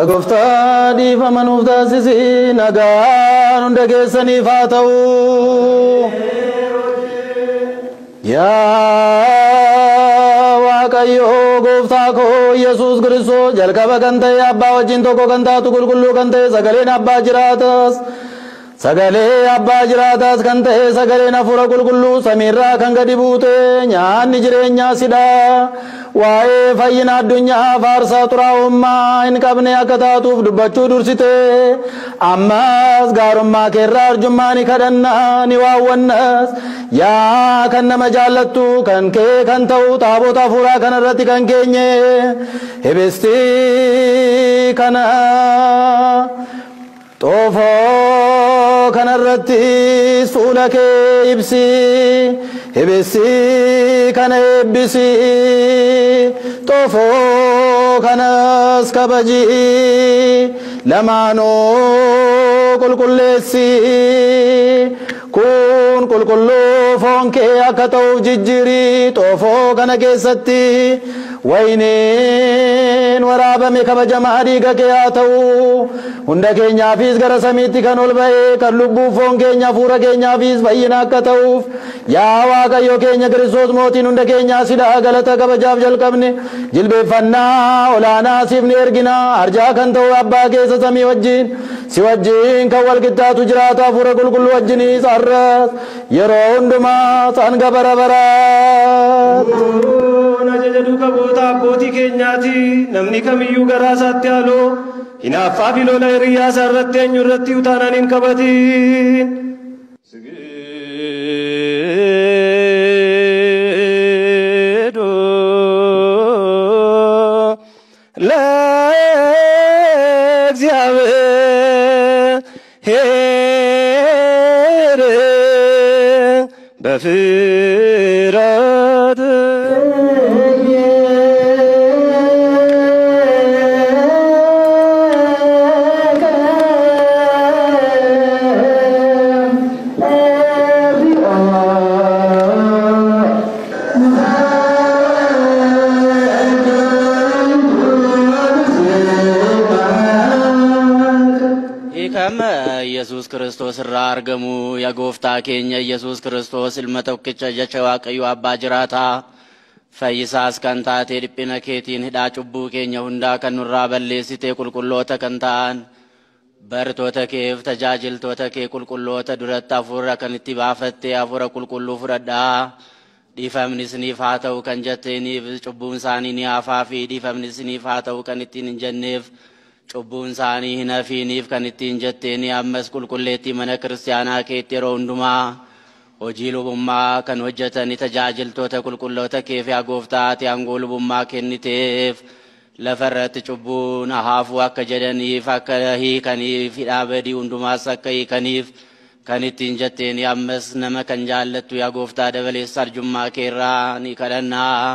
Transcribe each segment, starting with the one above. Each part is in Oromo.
Gooftaan dhiifama nuuf taasisi nagaan hunda keessaniif haa ta'u. Yaa Waaqayyo Gooftaa koo Yesuus Kiristoos jalqaba kan ta'e Abbaa wajjin tokko kan taatu qulqulluu kan ta'e sagaleen Abbaa jiraatas. Sagalee Abbaa jiraatas kan ta'e sagaleen Hafuura qulqulluu samiirraa kan gadi buute nyaanni jireenyaa sidha. Waa'ee fayyina addunyaa faarsaa xuraa'ummaa hin qabne akka taatuuf dubbachuu dursite. Ammas gaarummaa keerraa arjummaa ni kadhannaa ni waawwannas. Yaa kan nama jaallattu kan kee kan ta'u taabota hafuuraa kanarratti kan keenye hebestii kana xoofoo kanarratti fuula kee ibsi hebestii kana eebbisi xoofoo kanas kabaji lamaanuu qulqulleessi kun qulqulluu foon kee akka ta'uuf jijjiiri xoofoo kana keessatti wayiniin waraabame kabajamaa dhiiga kee haa ta'u hunda keenyaafis gara samiitti kan ol ba'e kan lubbuu foon keenya hafuura keenyaafis fayyina akka ta'uuf yaa Waaqayyo keenya Kiristoos mootiin hunda keenyaa sidhaa galata kabajaaf jalqabne jilbeeffannaa olaanaa siif ni ergina arjaa kan ta'u abbaa keessa samii wajjin si wajjin kan wal qixxaatu jiraatu hafuura qulqulluu wajjinis arras yeroo hundumaa hanga bara baraatti. Ajaja duuka boota abbootii keenyaati namni kamiyyuu garaa isaatti haaloo hinaaffaa fi lola hiriyaa isaa irratti eenyu irratti utaanaan hin qabatin. በፍራት ኢየሱስ ክርስቶስ ራርገሙ ያጎፍታ ኬኛ ኢየሱስ ክርስቶስ ilmatokkicha jecha waaqayyo abbaa jiraata fayyisaas kan taate dhiphina keetiin hidhaa cubbuu keenya hundaa kan nurraa balleessite qulqulloota kan ta'an bartoota keef tajaajiltoota kee qulqulloota duratti hafuura kan itti baafatte hafuura qulqulluu fudhadhaa dhiifamni isiniif haa ta'u kan jetteeniif cubbuun isaanii ni hafaa fi dhiifamni isiniif haa ta'u kan ittiin hin jenneef cubbuun isaanii hin hafiiniif kan ittiin jetteeni ammas qulqulleettii mana kiristaanaa keetti yeroo hundumaa hojii lubummaa kan hojjetanii tajaajiltoota qulqulloota keef yaa gooftaa ati aangoo lubummaa kenniteef lafarratti cubbuun haafuu akka jedhaniif akka hiikaniif hidhaa badii hundumaas akka hiikaniif kan ittiin jetteeni ammas nama kan jaallattu yaa gooftaa dabaleessa arjummaa keerraa ni kadhannaa.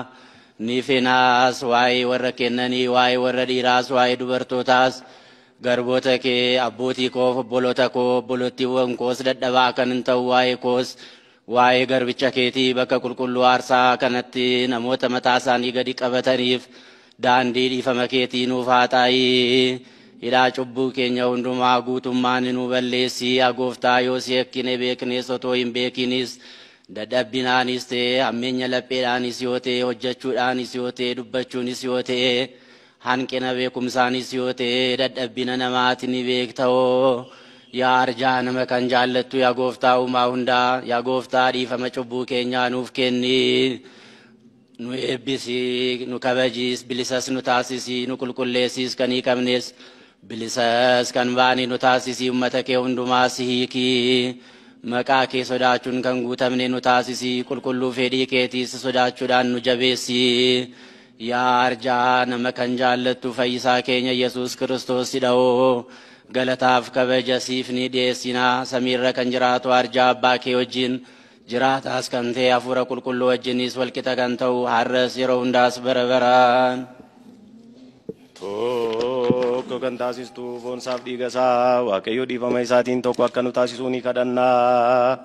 Nifinas waa'ee warra kennanii waa'ee warra dhiiraas waa'ee dubartootaas garboota kee abbootii koo obboloota koo obbolottiiwwan koos dadhabaa kan hin ta'u waa'ee koos waa'ee garbicha keetii bakka qulqulluu aarsaa kanatti namoota mataa isaanii gadi qabataniif daandii dhiifama keetii nuuf haa taa'ii hidhaa cubbuu keenya hundumaa guutummaan nu balleessi yaa gooftaa yoo si ekkine beeknes otoo hin beekinis dadhabbinaanis ta'e hammeenya lapheedhaanis yoo ta'e hojjechuudhaanis yoo ta'e dubbachuunis yoo ta'e hanqina beekumsaanis yoo ta'e dadhabbina namaatiin ni beekta'oo yaa arjaa nama kan jaallattu yaa gooftaa uumaa hundaa yaa gooftaa dhiifama cubbuu keenyaa nuuf kenni nu eebbisi nu kabajis bilisas nu taasisi nu qulqulleessis kan hiikamnes bilisas kan baani nu taasisi ummata kee hundumaas hiikii maqaa kee sodaachuun kan guutamne nu taasisi qulqulluu fedhii keetiis sodaachuudhaan nu jabeessi yaa arjaa nama kan jaallattu fayyisaa keenya Yesuus Kiristoos sidha'oo galataaf kabaja siif ni dhiyeessinaa samiirra kan jiraatu arjaa abbaa kee wajjin jiraataas kan ta'e hafuura qulqulluu wajjinis walqixa kan ta'u har'as yeroo hundaas bara baraan. Tokko kan taasistu foonsaaf dhiigasaa waaqayyo dhiifama isaatiin tokko akka nu taasisuu ni kadhannaa.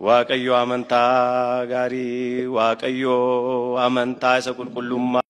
Waaqayyo amantaa gaarii waaqayyo amantaa isa qulqullummaa